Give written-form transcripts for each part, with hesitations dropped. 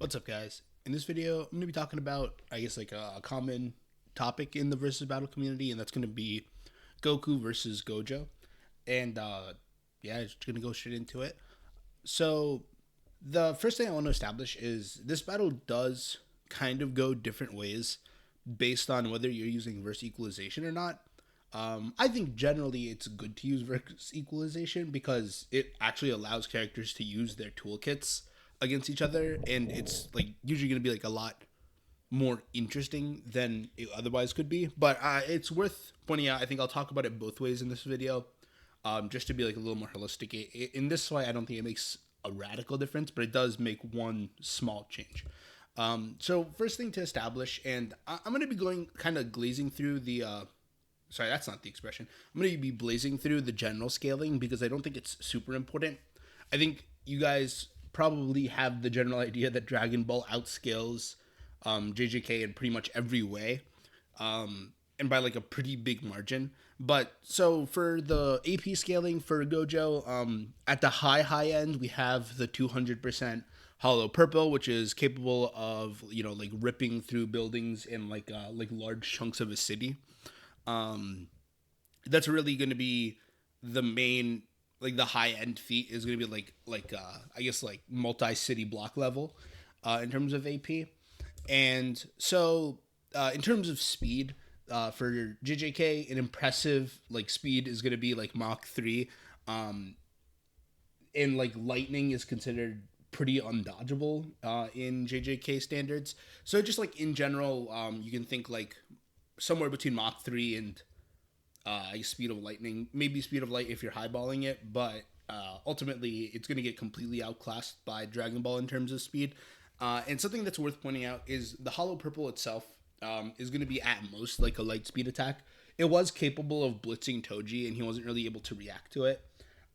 What's up, guys? In this video, I'm going to be talking about, like a common topic in the versus battle community, and that's going to be Goku versus Gojo. And yeah, just going to go straight into it. So, the first thing I want to establish is this battle does kind of go different ways based on whether you're using verse equalization or not. I think generally it's good to use verse equalization because it actually allows characters to use their toolkits against each other, and it's like usually going to be like a lot more interesting than it otherwise could be. But it's worth pointing out. I think I'll talk about it both ways in this video, just to be like a little more holistic. In this way, I don't think it makes a radical difference, but it does make one small change. So first thing to establish, and I'm going to be going kind of glazing through the. Sorry, that's not the expression. I'm going to be blazing through the general scaling because I don't think it's super important. I think you guys probably have the general idea that Dragon Ball outscales JJK in pretty much every way, and by like a pretty big margin. But so for the AP scaling for Gojo, at the high end, we have the 200% Hollow Purple, which is capable of like ripping through buildings in like large chunks of a city. That's really going to be the main, like the high end feat is going to be like multi-city block level in terms of AP. And so in terms of speed, for JJK, an impressive like speed is going to be like Mach 3. And like lightning is considered pretty undodgeable in JJK standards. So just like in general, you can think like somewhere between Mach 3 and speed of lightning, maybe speed of light if you're highballing it, but ultimately it's going to get completely outclassed by Dragon Ball in terms of speed. And something that's worth pointing out is the Hollow Purple itself is going to be at most like a light speed attack. It was capable of blitzing Toji, and he wasn't really able to react to it.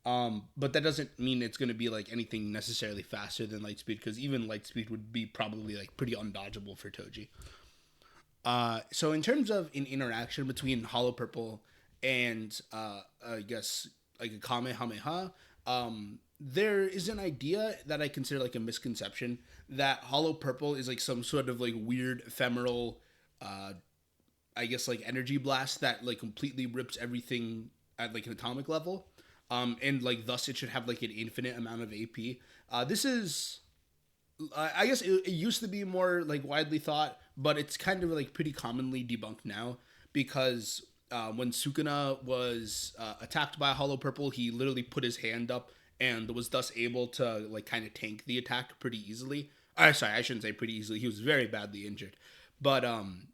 But that doesn't mean it's going to be like anything necessarily faster than light speed, because even light speed would be probably like pretty undodgeable for Toji. So in terms of an interaction between Hollow Purple and I guess like a Kamehameha, there is an idea that I consider like a misconception that Hollow Purple is like some sort of like weird ephemeral I guess like energy blast that like completely rips everything at like an atomic level. And like thus it should have like an infinite amount of AP. This is I guess it used to be more like widely thought, but it's kind of like pretty commonly debunked now because when Sukuna was attacked by a Hollow Purple, he literally put his hand up and was thus able to like kind of tank the attack pretty easily. Sorry, I shouldn't say pretty easily. He was very badly injured, but in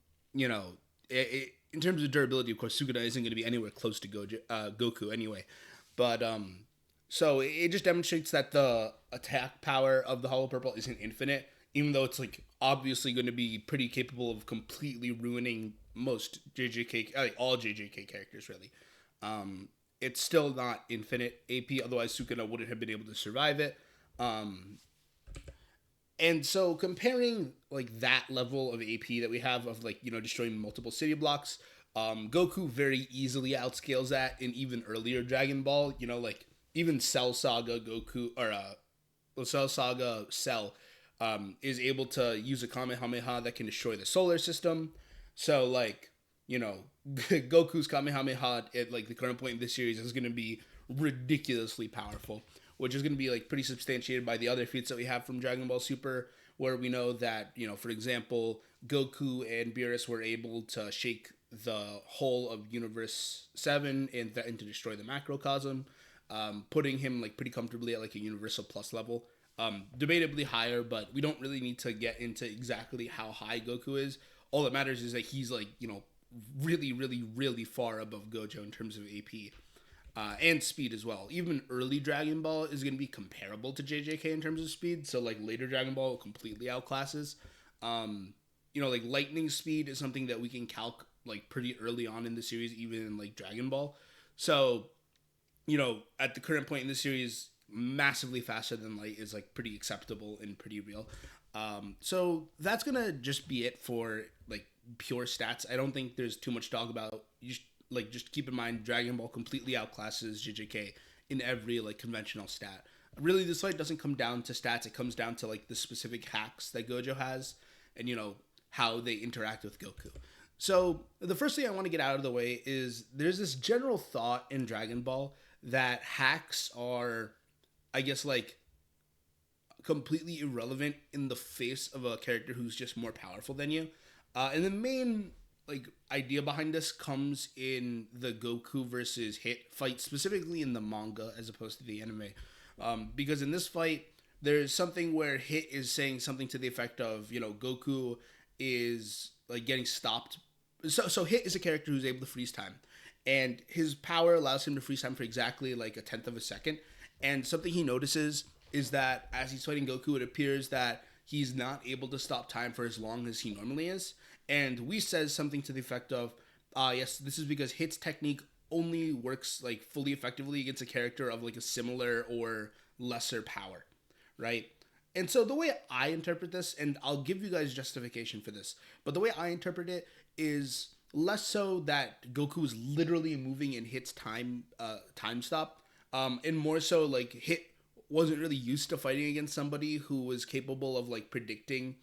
terms of durability, of course, Sukuna isn't going to be anywhere close to Goku anyway. But so it just demonstrates that the attack power of the Hollow Purple isn't infinite, even though it's like obviously going to be pretty capable of completely ruining most JJK, like all JJK characters really. It's still not infinite AP, otherwise Sukuna wouldn't have been able to survive it. And so comparing like that level of AP that we have of like destroying multiple city blocks, Goku very easily outscales that in even earlier Dragon Ball. Like even Cell Saga Goku or Cell Saga Cell is able to use a Kamehameha that can destroy the solar system. So like Goku's Kamehameha at like the current point in this series is going to be ridiculously powerful, which is going to be like pretty substantiated by the other feats that we have from Dragon Ball Super, where we know that for example, Goku and Beerus were able to shake the whole of Universe 7 and to destroy the macrocosm, putting him like pretty comfortably at like a Universal Plus level. Debatably higher, but we don't really need to get into exactly how high Goku is. All that matters is that he's like really, really, really far above Gojo in terms of AP. And speed as well. Even early Dragon Ball is going to be comparable to JJK in terms of speed. So like later Dragon Ball completely outclasses. Like lightning speed is something that we can calc like pretty early on in the series, even in like Dragon Ball. So, at the current point in the series, massively faster than light is like pretty acceptable and pretty real. So that's gonna just be it for like pure stats. I don't think there's too much to talk about. Just keep in mind Dragon Ball completely outclasses JJK in every like conventional stat. really this fight doesn't come down to stats. It comes down to like the specific hacks that Gojo has, and how they interact with Goku. So the first thing I want to get out of the way is there's this general thought in Dragon Ball that hacks are, I guess, like completely irrelevant in the face of a character who's just more powerful than you. And the main like idea behind this comes in the Goku versus Hit fight, specifically in the manga as opposed to the anime. Because in this fight, there's something where Hit is saying something to the effect of, Goku is like getting stopped. So Hit is a character who's able to freeze time, and his power allows him to freeze time for exactly like a tenth of a second. And something he notices is that as he's fighting Goku, it appears that he's not able to stop time for as long as he normally is. And Whis says something to the effect of, yes, this is because Hit's technique only works like fully effectively against a character of like a similar or lesser power, right? And so the way I interpret this, and I'll give you guys justification for this, but the way I interpret it is less so that Goku is literally moving in Hit's time stop, and more so like Hit wasn't really used to fighting against somebody who was capable of like predicting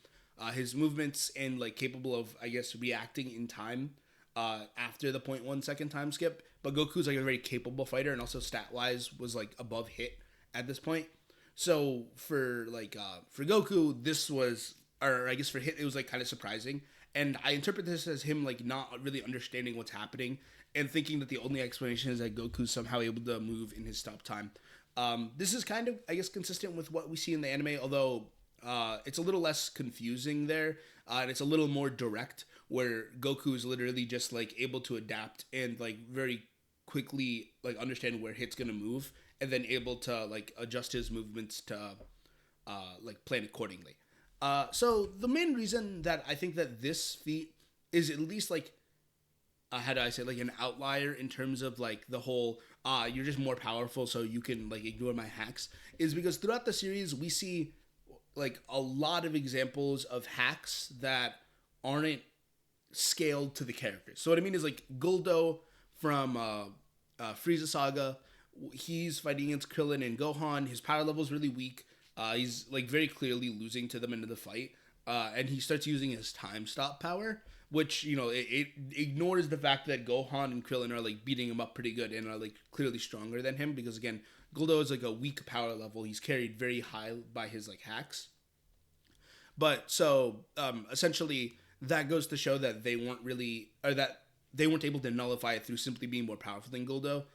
his movements and like capable of, I guess, reacting in time after the 0.1 second time skip. But Goku's like a very capable fighter, and also stat wise was like above Hit at this point. So for Goku, this was, or I guess for Hit, it was like kind of surprising. And I interpret this as him like not really understanding what's happening and thinking that the only explanation is that Goku's somehow able to move in his stop time. This is kind of, I guess, consistent with what we see in the anime, although it's a little less confusing there, and it's a little more direct, where Goku is literally just like able to adapt and like very quickly like understand where Hit's gonna move, and then able to like adjust his movements to like plan accordingly. So the main reason that I think that this feat is at least like how do I say, like an outlier in terms of like the whole you're just more powerful so you can like ignore my hacks, is because throughout the series we see like a lot of examples of hacks that aren't scaled to the characters. So what I mean is like Guldo from Frieza Saga, he's fighting against Krillin and Gohan. His power level is really weak. He's like very clearly losing to them into the fight, and he starts using his time stop power, which it ignores the fact that Gohan and Krillin are like beating him up pretty good and are like clearly stronger than him, because again, Guldo is like a weak power level. He's carried very high by his like hacks. But so essentially that goes to show that they weren't really, or that they weren't able to nullify it through simply being more powerful than Guldo.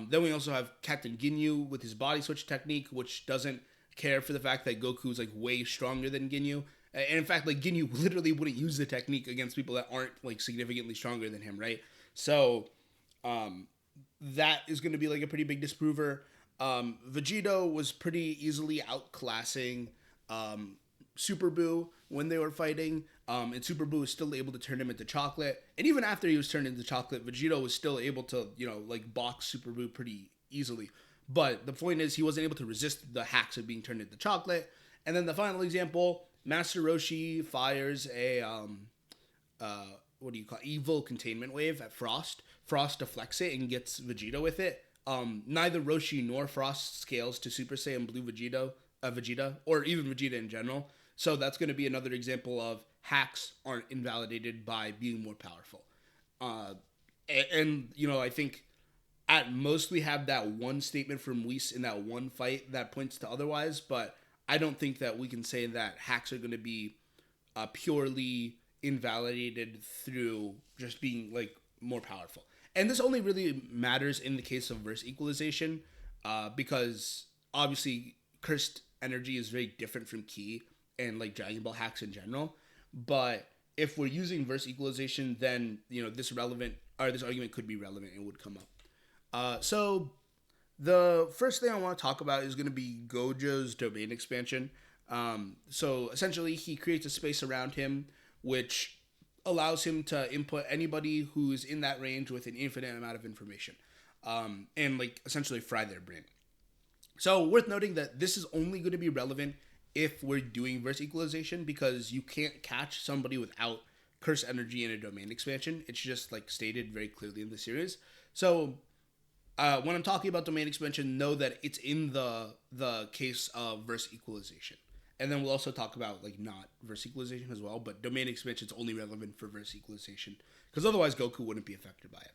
Then we also have Captain Ginyu with his body switch technique, which doesn't care for the fact that Goku is like way stronger than Ginyu. And in fact, like Ginyu literally wouldn't use the technique against people that aren't like significantly stronger than him, right? So that is going to be like a pretty big disprover. Vegito was pretty easily outclassing Super Buu when they were fighting, and Super Buu was still able to turn him into chocolate. And even after he was turned into chocolate, Vegito was still able to like box Super Buu pretty easily. But the point is, he wasn't able to resist the hacks of being turned into chocolate. And then the final example, Master Roshi fires a what do you call it? Evil containment wave at Frost. Frost deflects it and gets Vegeta with it. Neither Roshi nor Frost scales to Super Saiyan Blue Vegeta, or even Vegeta in general. So that's going to be another example of hacks aren't invalidated by being more powerful. And I think at most we have that one statement from Whis in that one fight that points to otherwise, but I don't think that we can say that hacks are going to be purely invalidated through just being like more powerful. And this only really matters in the case of verse equalization, because obviously cursed energy is very different from ki and like Dragon Ball hacks in general. But if we're using verse equalization, then this argument could be relevant and would come up. So the first thing I want to talk about is going to be Gojo's domain expansion. So essentially he creates a space around him which allows him to input anybody who's in that range with an infinite amount of information, and like essentially fry their brain. So worth noting that this is only going to be relevant if we're doing verse equalization, because you can't catch somebody without curse energy in a domain expansion. It's just like stated very clearly in the series. So when I'm talking about domain expansion, know that it's in the case of verse equalization, and then we'll also talk about like not verse equalization as well. But domain expansion is only relevant for verse equalization because otherwise Goku wouldn't be affected by it.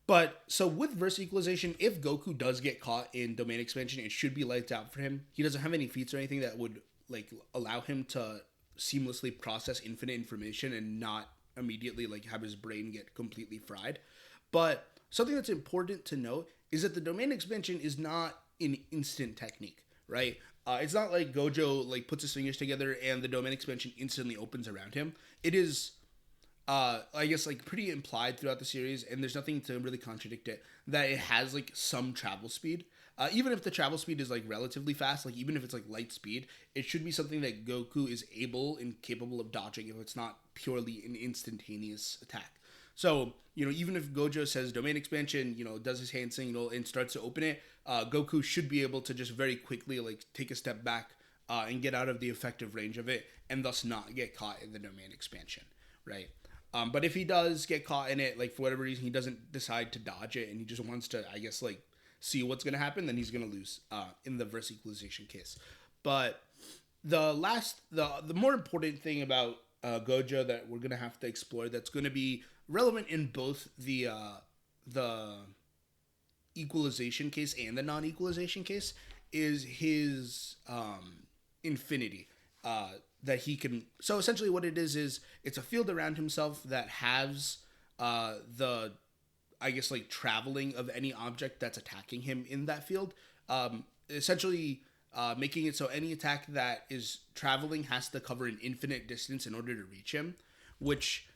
But so with verse equalization, if Goku does get caught in domain expansion, it should be lights out for him. He doesn't have any feats or anything that would like allow him to seamlessly process infinite information and not immediately like have his brain get completely fried. But something that's important to note is that the domain expansion is not an instant technique, right? It's not like Gojo like puts his fingers together and the domain expansion instantly opens around him. It is I guess like pretty implied throughout the series, and there's nothing to really contradict it, that it has like some travel speed. Even if the travel speed is like relatively fast, like even if it's like light speed, it should be something that Goku is able and capable of dodging if it's not purely an instantaneous attack. So, even if Gojo says domain expansion, does his hand signal and starts to open it, Goku should be able to just very quickly like take a step back and get out of the effective range of it, and thus not get caught in the domain expansion, right? But if he does get caught in it, like for whatever reason, he doesn't decide to dodge it and he just wants to, I guess, like see what's going to happen, then he's going to lose in the verse equalization case. But the more important thing about Gojo that we're going to have to explore that's going to be relevant in both the equalization case and the non-equalization case is his infinity. That he can, so essentially what it is it's a field around himself that has the, I guess, like traveling of any object that's attacking him in that field, essentially making it so any attack that is traveling has to cover an infinite distance in order to reach him, which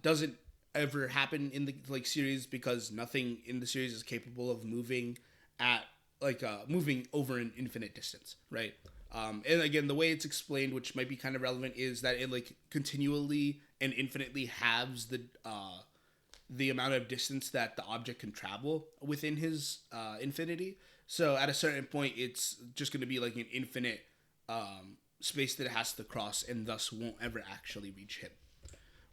doesn't ever happen in the like series because nothing in the series is capable of moving at like moving over an infinite distance, right? And again, the way it's explained, which might be kind of relevant, is that it like continually and infinitely halves the amount of distance that the object can travel within his infinity. So at a certain point, it's just going to be like an infinite space that it has to cross, and thus won't ever actually reach him,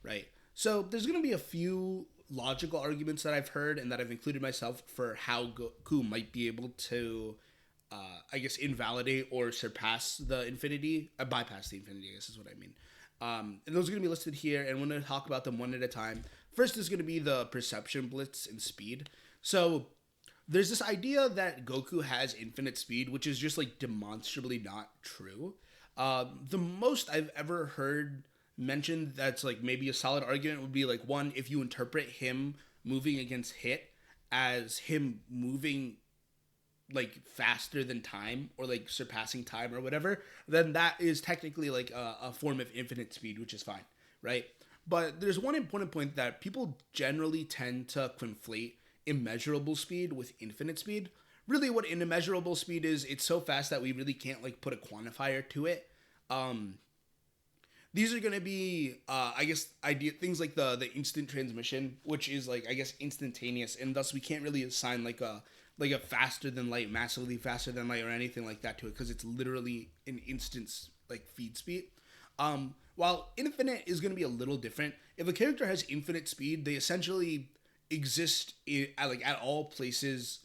right? So there's going to be a few logical arguments that I've heard and that I've included myself for how Goku might be able to I guess invalidate or surpass the infinity, bypass the infinity, I guess is what I mean. And those are going to be listed here, and we're going to talk about them one at a time. First is going to be the perception blitz and speed. So there's this idea that Goku has infinite speed, which is just like demonstrably not true. The most I've ever heard mentioned that's like maybe a solid argument would be like, one, if you interpret him moving against Hit as him moving like faster than time or like surpassing time or whatever, then that is technically like a form of infinite speed, which is fine, right? But there's one important point that people generally tend to conflate immeasurable speed with infinite speed. Really what an immeasurable speed is, it's so fast that we really can't like put a quantifier to it. These are going to be, I guess, things like the instant transmission, which is like, I guess, instantaneous, and thus we can't really assign like a faster than light, massively faster than light, or anything like that to it, because it's literally an instant like feed speed. While infinite is going to be a little different. If a character has infinite speed, they essentially exist at all places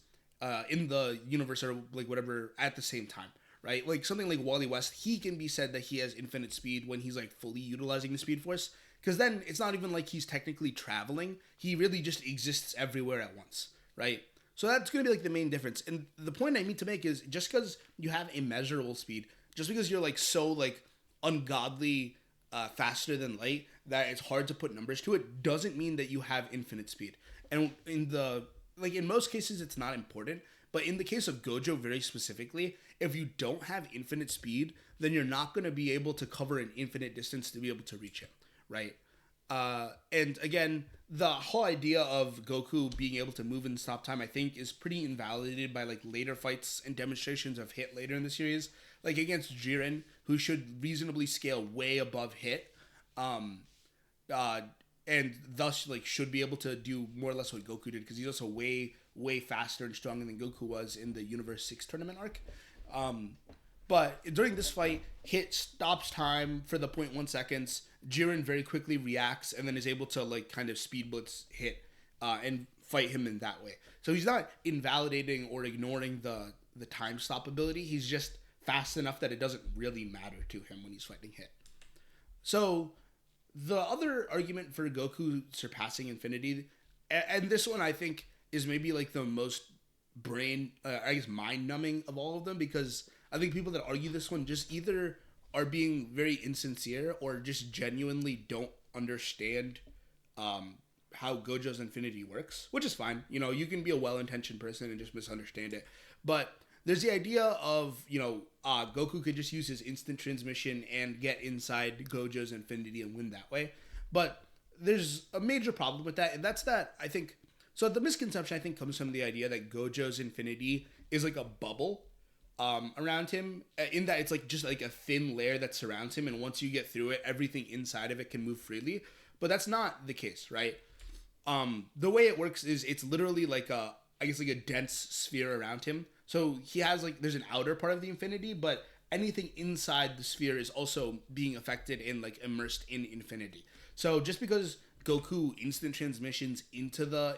in the universe or like whatever at the same time, right? Like something like Wally West, he can be said that he has infinite speed when he's like fully utilizing the Speed Force, because then it's not even like he's technically traveling. He really just exists everywhere at once, right? So that's going to be like the main difference. And the point I mean to make is just because you have immeasurable speed, just because you're like so like ungodly faster than light that it's hard to put numbers to it, doesn't mean that you have infinite speed. And in most cases it's not important, but in the case of Gojo very specifically, if you don't have infinite speed, then you're not going to be able to cover an infinite distance to be able to reach him, right? And again, the whole idea of Goku being able to move and stop time, I think, is pretty invalidated by like later fights and demonstrations of Hit later in the series, like against Jiren, who should reasonably scale way above Hit, and thus like should be able to do more or less what Goku did, because he's also way faster and stronger than Goku was in the Universe 6 tournament arc. But during this fight, Hit stops time for the 0.1 seconds. Jiren very quickly reacts and then is able to like kind of speed blitz Hit. And fight him in that way. So he's not invalidating or ignoring the time stop ability. He's just fast enough that it doesn't really matter to him when he's fighting Hit. So the other argument for Goku surpassing Infinity, and this one I think is maybe like the most mind numbing of all of them, because I think people that argue this one just either are being very insincere or just genuinely don't understand how Gojo's Infinity works, which is fine. You know, you can be a well-intentioned person and just misunderstand it. But there's the idea of, Goku could just use his instant transmission and get inside Gojo's Infinity and win that way. But there's a major problem with that, and that's that I think... So the misconception, I think, comes from the idea that Gojo's Infinity is like a bubble around him, in that it's like just like a thin layer that surrounds him, and once you get through it, everything inside of it can move freely. But that's not the case, right? The way it works is it's literally like a dense sphere around him. So he has there's an outer part of the Infinity, but anything inside the sphere is also being affected and immersed in Infinity. So just because Goku instant transmissions into the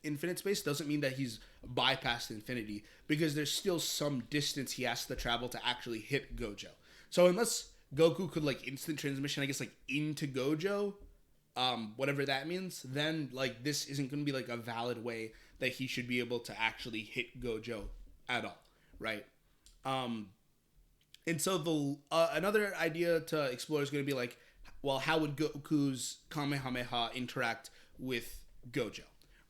infinite space doesn't mean that he's bypassed Infinity, because there's still some distance he has to travel to actually hit Gojo. So unless Goku could instant transmission, into Gojo, whatever that means, then this isn't going to be a valid way that he should be able to actually hit Gojo at all, right? And so the another idea to explore is going to be well, how would Goku's Kamehameha interact with Gojo,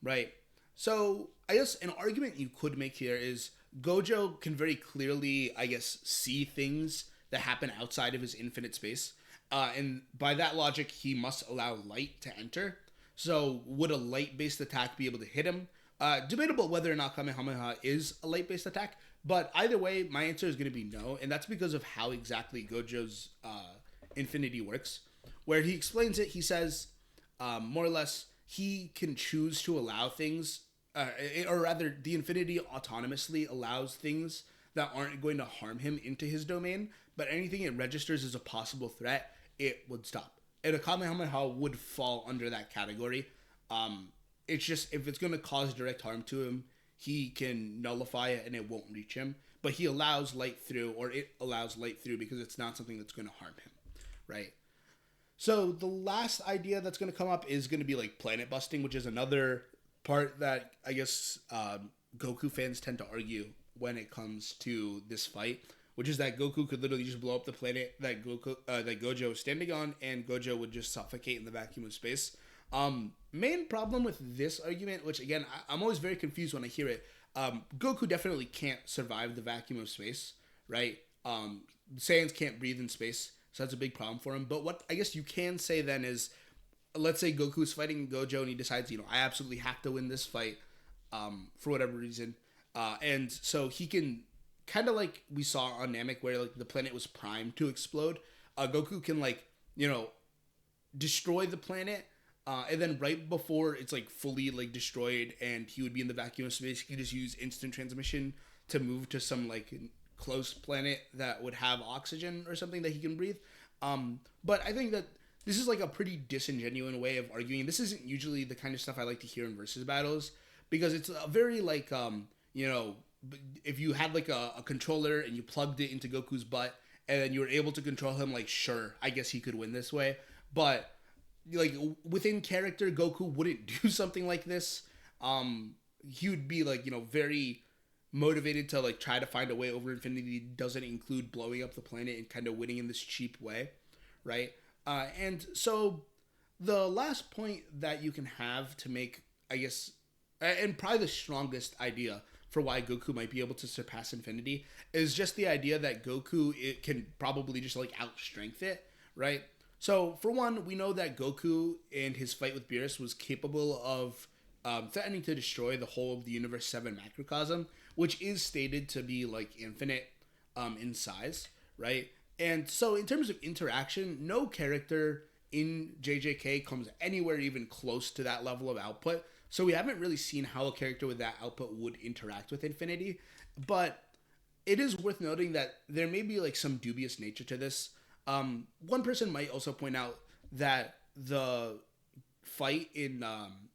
right? So I guess an argument you could make here is Gojo can very clearly, see things that happen outside of his infinite space. And by that logic, he must allow light to enter. So would a light-based attack be able to hit him? Debatable whether or not Kamehameha is a light-based attack, but either way, my answer is going to be no, and that's because of how exactly Gojo's Infinity works. Where he explains it, he says, more or less, he can choose to allow things, or rather, the Infinity autonomously allows things that aren't going to harm him into his domain, but anything it registers as a possible threat, it would stop. And a Kamehameha would fall under that category. It's just, if it's going to cause direct harm to him, he can nullify it and it won't reach him. But he allows light through, or it allows light through, because it's not something that's going to harm him, right? So the last idea that's going to come up is going to be planet busting, which is another part that I guess Goku fans tend to argue when it comes to this fight, which is that Goku could literally just blow up the planet that Gojo is standing on, and Gojo would just suffocate in the vacuum of space. Main problem with this argument, which again, I'm always very confused when I hear it, Goku definitely can't survive the vacuum of space, right? Saiyans can't breathe in space. So that's a big problem for him. But what I guess you can say then is, let's say Goku's fighting Gojo and he decides, I absolutely have to win this fight for whatever reason. And so he can, kind of like we saw on Namek where the planet was primed to explode. Goku can destroy the planet. And then right before it's fully destroyed and he would be in the vacuum of space, he could just use instant transmission to move to some close planet that would have oxygen or something that he can breathe. But I think that this is a pretty disingenuous way of arguing. This isn't usually the kind of stuff I like to hear in versus battles, because it's a very if you had a controller and you plugged it into Goku's butt and then you were able to control him, sure, I guess he could win this way. But within character, Goku wouldn't do something like this. He would be very motivated to try to find a way over Infinity. Doesn't include blowing up the planet and kind of winning in this cheap way, right? And so the last point that you can have to make, I guess, and probably the strongest idea for why Goku might be able to surpass Infinity is just the idea that Goku can probably just outstrength it, right? So for one, we know that Goku in his fight with Beerus was capable of threatening to destroy the whole of the Universe 7 macrocosm, which is stated to be infinite in size, right? And so in terms of interaction, no character in JJK comes anywhere even close to that level of output. So we haven't really seen how a character with that output would interact with Infinity. But it is worth noting that there may be some dubious nature to this. One person might also point out that the fight in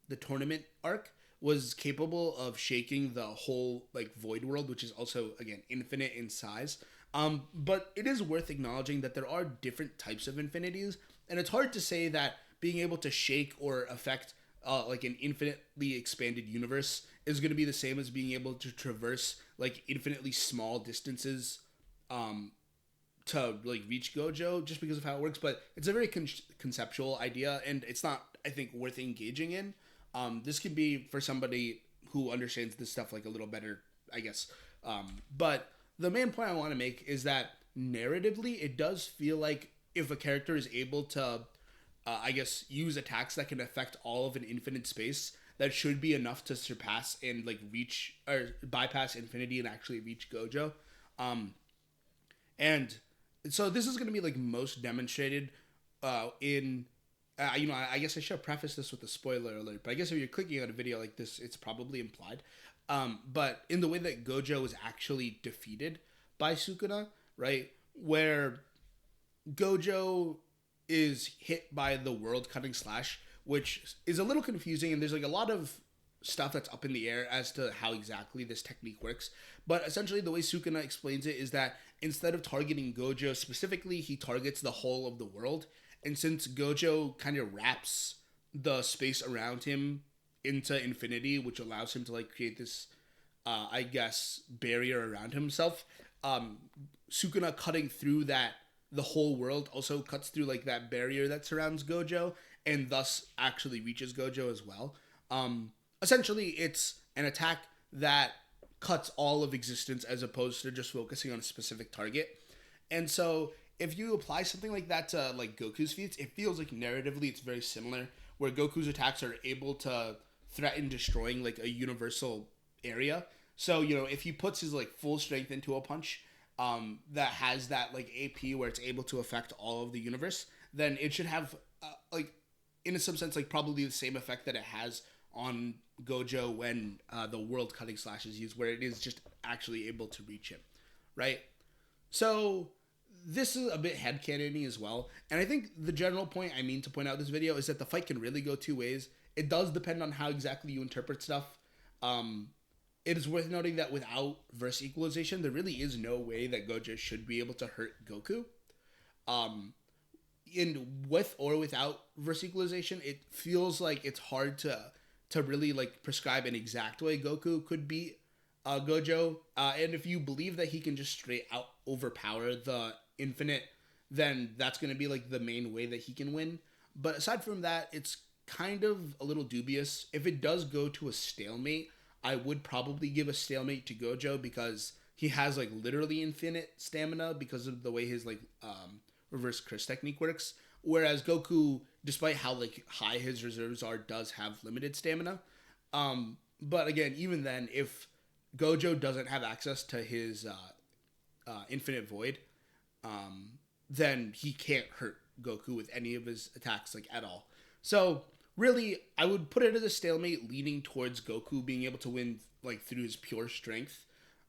the tournament arc was capable of shaking the whole like void world, which is also again infinite in size. But it is worth acknowledging that there are different types of infinities, and it's hard to say that being able to shake or affect like an infinitely expanded universe is going to be the same as being able to traverse like infinitely small distances um, to like reach Gojo, just because of how it works. But it's a very conceptual idea, and it's not, I think, worth engaging in. This could be for somebody who understands this stuff like a little better, I guess. But the main point I want to make is that narratively, it does feel like if a character is able to, I guess, use attacks that can affect all of an infinite space, that should be enough to surpass and like reach or bypass infinity and actually reach Gojo. And so this is going to be like most demonstrated in I guess I should preface this with a spoiler alert, but I guess if you're clicking on a video like this, it's probably implied. But in the way that Gojo is actually defeated by Sukuna, right, where Gojo is hit by the world cutting slash, which is a little confusing, and there's like a lot of stuff that's up in the air as to how exactly this technique works. But essentially, the way Sukuna explains it is that instead of targeting Gojo specifically, he targets the whole of the world. And since Gojo kind of wraps the space around him into infinity, which allows him to like create this, I guess, barrier around himself, Sukuna cutting through that, the whole world also cuts through like that barrier that surrounds Gojo, and thus actually reaches Gojo as well. Essentially, it's an attack that cuts all of existence as opposed to just focusing on a specific target. And so if you apply something like that to like Goku's feats, it feels like narratively it's very similar, where Goku's attacks are able to threaten destroying like a universal area. So, if he puts his like full strength into a punch that has that like AP where it's able to affect all of the universe, then it should have like in some sense like probably the same effect that it has on Gojo when the world cutting slash is used, where it is just actually able to reach him, right? So this is a bit headcanon-y as well, and I think the general point I mean to point out in this video is that the fight can really go two ways. It does depend on how exactly you interpret stuff. It is worth noting that without verse equalization, there really is no way that Gojo should be able to hurt Goku. With or without verse equalization, it feels like it's hard to really like prescribe an exact way Goku could beat Gojo. And if you believe that he can just straight out overpower the infinite, then that's going to be like the main way that he can win. But aside from that, it's kind of a little dubious. If it does go to a stalemate, I would probably give a stalemate to Gojo because he has like literally infinite stamina because of the way his like reverse curse technique works. Whereas Goku, despite how like high his reserves are, does have limited stamina. But again, even then, if Gojo doesn't have access to his infinite void, then he can't hurt Goku with any of his attacks like at all. So really, I would put it as a stalemate, leaning towards Goku being able to win like through his pure strength.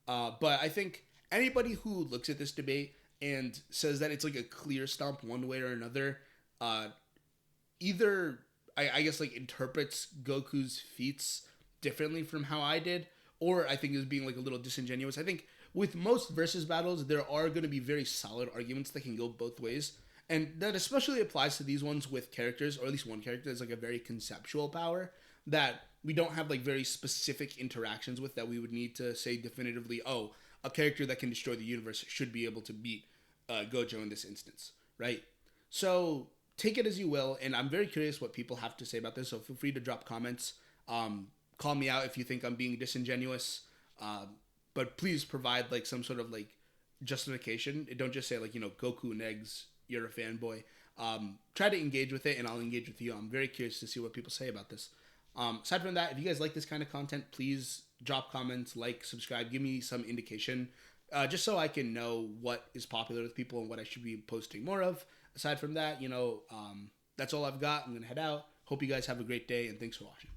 But I think anybody who looks at this debate and says that it's like a clear stomp one way or another, either I guess like interprets Goku's feats differently from how I did, or I think is being like a little disingenuous. I think with most versus battles, there are going to be very solid arguments that can go both ways. And that especially applies to these ones with characters, or at least one character that's like a very conceptual power that we don't have like very specific interactions with, that we would need to say definitively, oh, a character that can destroy the universe should be able to beat Gojo in this instance, right? So take it as you will, and I'm very curious what people have to say about this, so feel free to drop comments. Call me out if you think I'm being disingenuous, but please provide like some sort of like justification. Don't just say like, Goku negs, you're a fanboy. Try to engage with it, and I'll engage with you. I'm very curious to see what people say about this. Aside from that, if you guys like this kind of content, please drop comments, like, subscribe, give me some indication, just so I can know what is popular with people and what I should be posting more of. Aside from that, that's all I've got. I'm going to head out. Hope you guys have a great day, and thanks for watching.